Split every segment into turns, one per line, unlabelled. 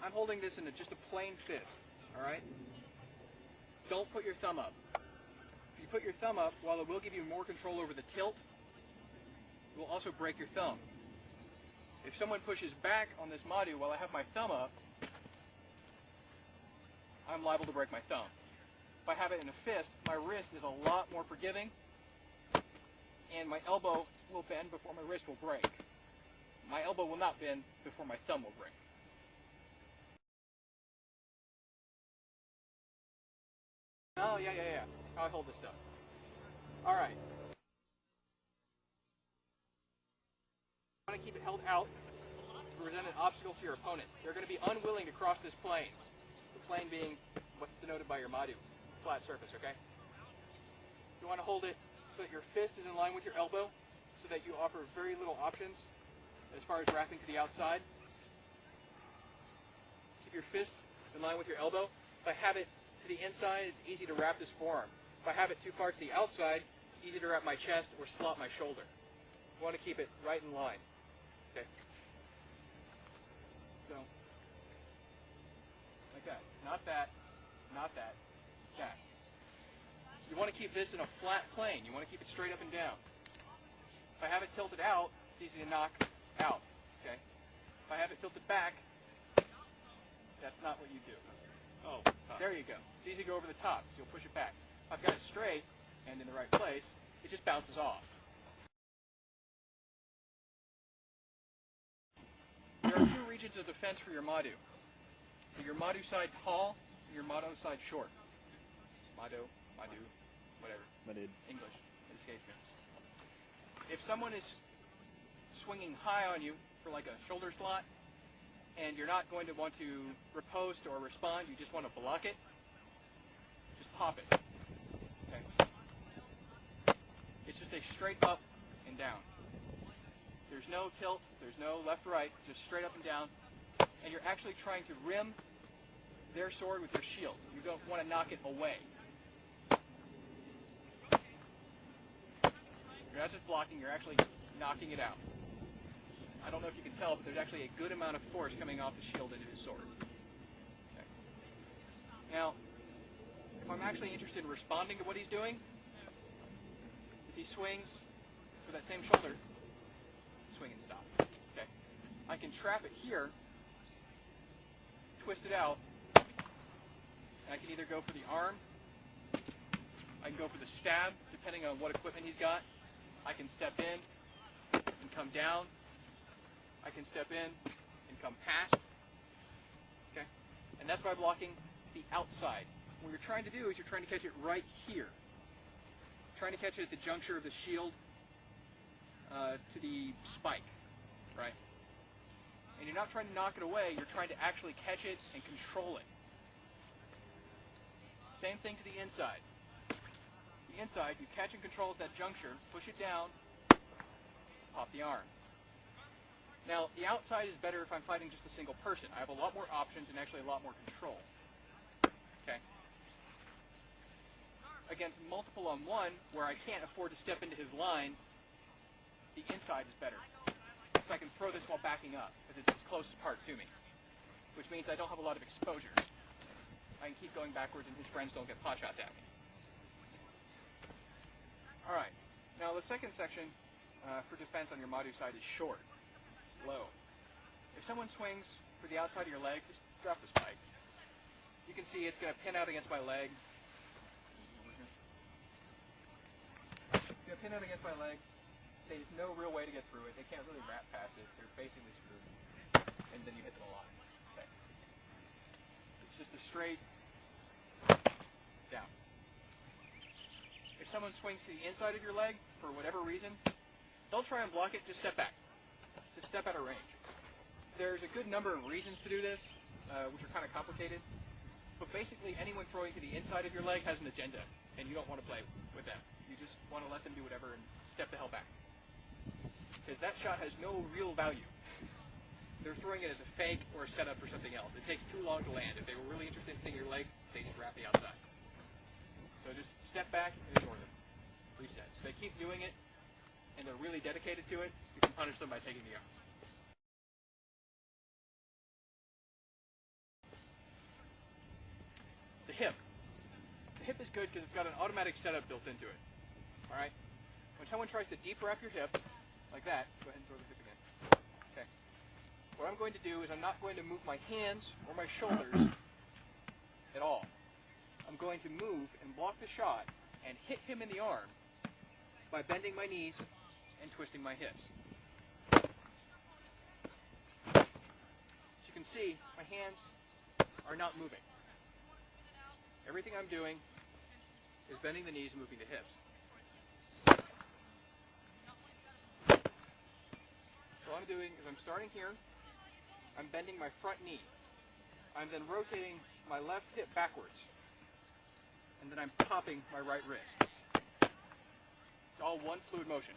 I'm holding this in just a plain fist, all right? Don't put your thumb up. If you put your thumb up, while it will give you more control over the tilt, it will also break your thumb. If someone pushes back on this Madu while I have my thumb up, I'm liable to break my thumb. If I have it in a fist, my wrist is a lot more forgiving, and my elbow will bend before my wrist will break. My elbow will not bend before my thumb will break. Oh, yeah. How I hold this stuff. All right. You want to keep it held out to present an obstacle to your opponent. They're going to be unwilling to cross this plane. The plane being what's denoted by your Madu, flat surface, okay? You want to hold it so that your fist is in line with your elbow, so that you offer very little options as far as wrapping to the outside. Keep your fist in line with your elbow. If I have it to the inside, it's easy to wrap this forearm. If I have it too far to the outside, it's easy to wrap my chest or slot my shoulder. You want to keep it right in line. Okay. So, like that. Not that. Not that. That. You want to keep this in a flat plane. You want to keep it straight up and down. If I have it tilted out, it's easy to knock out. Okay. If I have it tilted back, that's not what you do. Oh, there you go. It's easy to go over the top, so you'll push it back. If I've got it straight and in the right place, it just bounces off. There are two regions of defense for your Madu. Your Madu side tall, and your Madu side short. Madu, whatever.
Madu.
English. It escapes me. If someone is swinging high on you for like a shoulder slot, and you're not going to want to riposte or respond, you just want to block it, just pop it. Okay. It's just a straight up and down. There's no tilt, there's no left-right, just straight up and down, and you're actually trying to rim their sword with your shield. You don't want to knock it away. You're not just blocking, you're actually knocking it out. I don't know if you can tell, but there's actually a good amount of force coming off the shield into his sword. Okay. Now, if I'm actually interested in responding to what he's doing, if he swings for that same shoulder, swing and stop. Okay. I can trap it here, twist it out, and I can either go for the arm, I can go for the stab, depending on what equipment he's got. I can step in and come down. I can step in and come past. Okay? And that's by blocking the outside. What you're trying to do is you're trying to catch it right here. Trying to catch it at the juncture of the shield to the spike, right? And you're not trying to knock it away, you're trying to actually catch it and control it. Same thing to the inside. The inside, you catch and control at that juncture, push it down, pop the arm. Now, the outside is better if I'm fighting just a single person. I have a lot more options and actually a lot more control. Okay? Against multiple on one, where I can't afford to step into his line, the inside is better. So I can throw this while backing up, because it's his closest part to me, which means I don't have a lot of exposure. I can keep going backwards and his friends don't get pot shots at me. Alright, now the second section for defense on your Madu side is short. Low. If someone swings for the outside of your leg, just drop the spike. You can see it's going to pin out against my leg. It's going to pin out against my leg. There's no real way to get through it. They can't really wrap past it. They're basically screwed. And then you hit them a lot. Okay. It's just a straight down. If someone swings to the inside of your leg, for whatever reason, don't try and block it, just step back. Just step out of range. There's a good number of reasons to do this, which are kind of complicated, but basically anyone throwing to the inside of your leg has an agenda, and you don't want to play with them. You just want to let them do whatever and step the hell back. Because that shot has no real value. They're throwing it as a fake or a setup for something else. It takes too long to land. If they were really interested in hitting your leg, they just wrap the outside. So just step back and ignore them. Reset. If they keep doing it, and they're really dedicated to it, you can punish them by taking the arm. hip is good because it's got an automatic setup built into it. All right? When someone tries to deep wrap your hip, like that, go ahead and throw the hip again. Okay. What I'm going to do is I'm not going to move my hands or my shoulders at all. I'm going to move and block the shot and hit him in the arm by bending my knees and twisting my hips. As you can see, my hands are not moving. Everything I'm doing is bending the knees and moving the hips. So what I'm doing is I'm starting here, I'm bending my front knee. I'm then rotating my left hip backwards. And then I'm popping my right wrist. It's all one fluid motion.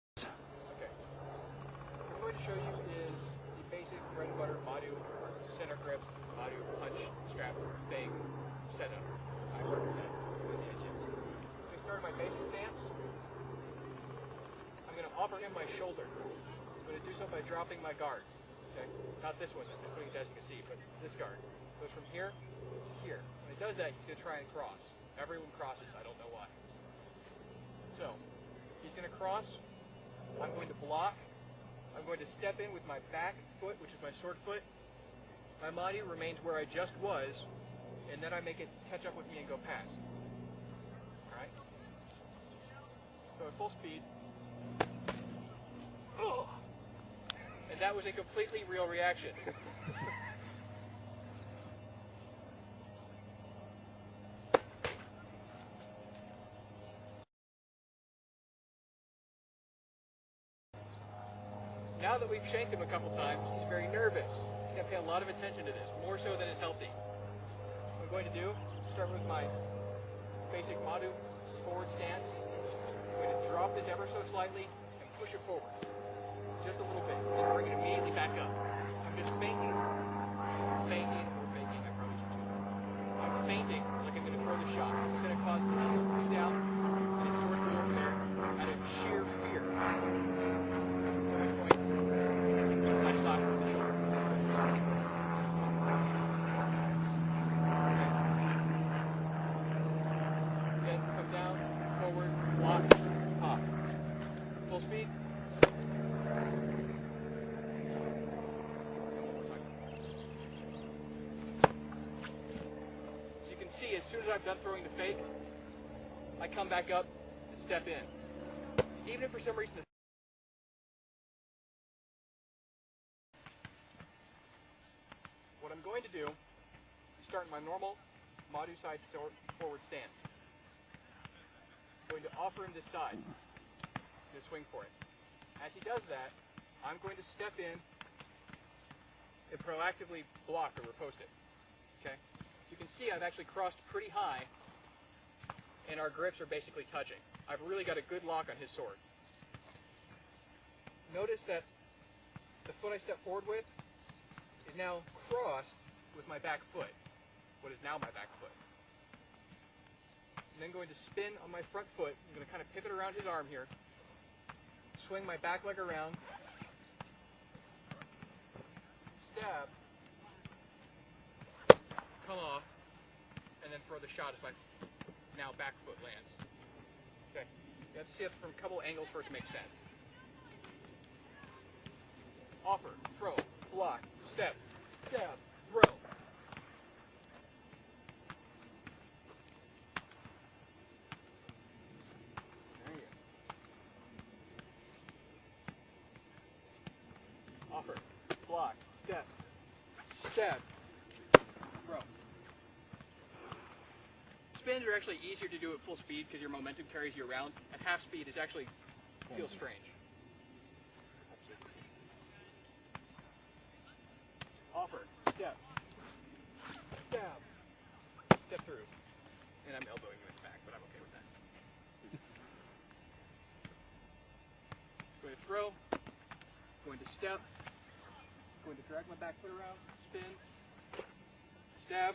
Okay. What I'm going to show you is the basic bread and butter Madu center grip, Madu punch strap thing setup. I work with that with the gym. So I start my basic stance. I'm going to offer him my shoulder. I'm going to do so by dropping my guard. Okay? Not this one, I'm putting it as you can see, but this guard. Goes from here to here. When it does that, he's going to try and cross. Everyone crosses, I don't know why. So, he's going to cross. I'm going to block. I'm going to step in with my back foot, which is my sword foot. My body remains where I just was, and then I make it catch up with me and go past. Alright? So at full speed. And that was a completely real reaction. Now that we've shanked him a couple times, he's very nervous. He's going to pay a lot of attention to this, more so than is healthy. What I'm going to do, start with my basic Madu forward stance. I'm going to drop this ever so slightly and push it forward. Just a little bit, and bring it immediately back up. I'm just feinting, or faking, I probably should do that. I'm feinting like I'm going to throw the shot. This is going to cause the shield to come down, and his sword to go over there, out of sheer fear. At which point, I stop with the shoulder. Again, come down, forward, block, pop. Full speed. See, as soon as I'm done throwing the fake, I come back up and step in. Even if for some reason what I'm going to do is start in my normal Madu side forward stance. I'm going to offer him this side. He's going to swing for it. As he does that, I'm going to step in and proactively block or riposte it. Okay? You can see I've actually crossed pretty high, and our grips are basically touching. I've really got a good lock on his sword. Notice that the foot I step forward with is now crossed with my back foot, what is now my back foot. I'm then going to spin on my front foot. I'm going to kind of pivot around his arm here, swing my back leg around, stab, come off, and then throw the shot as my now back foot lands. Okay, you have to see it from a couple angles for it to make sense. Offer, throw, block, step, stab, throw. There you go. Offer, block, step, stab, throw. Spins are actually easier to do at full speed because your momentum carries you around. At half speed, it actually feels strange. Offer, step, stab, step through. And I'm elbowing him in the back, but I'm okay with that. Going to throw, going to step, going to drag my back foot around, spin, stab.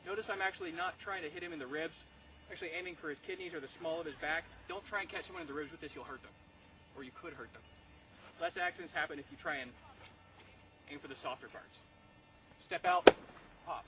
Notice I'm actually not trying to hit him in the ribs. I'm actually aiming for his kidneys or the small of his back. Don't try and catch someone in the ribs with this, you'll hurt them. Or you could hurt them. Less accidents happen if you try and aim for the softer parts. Step out, pop.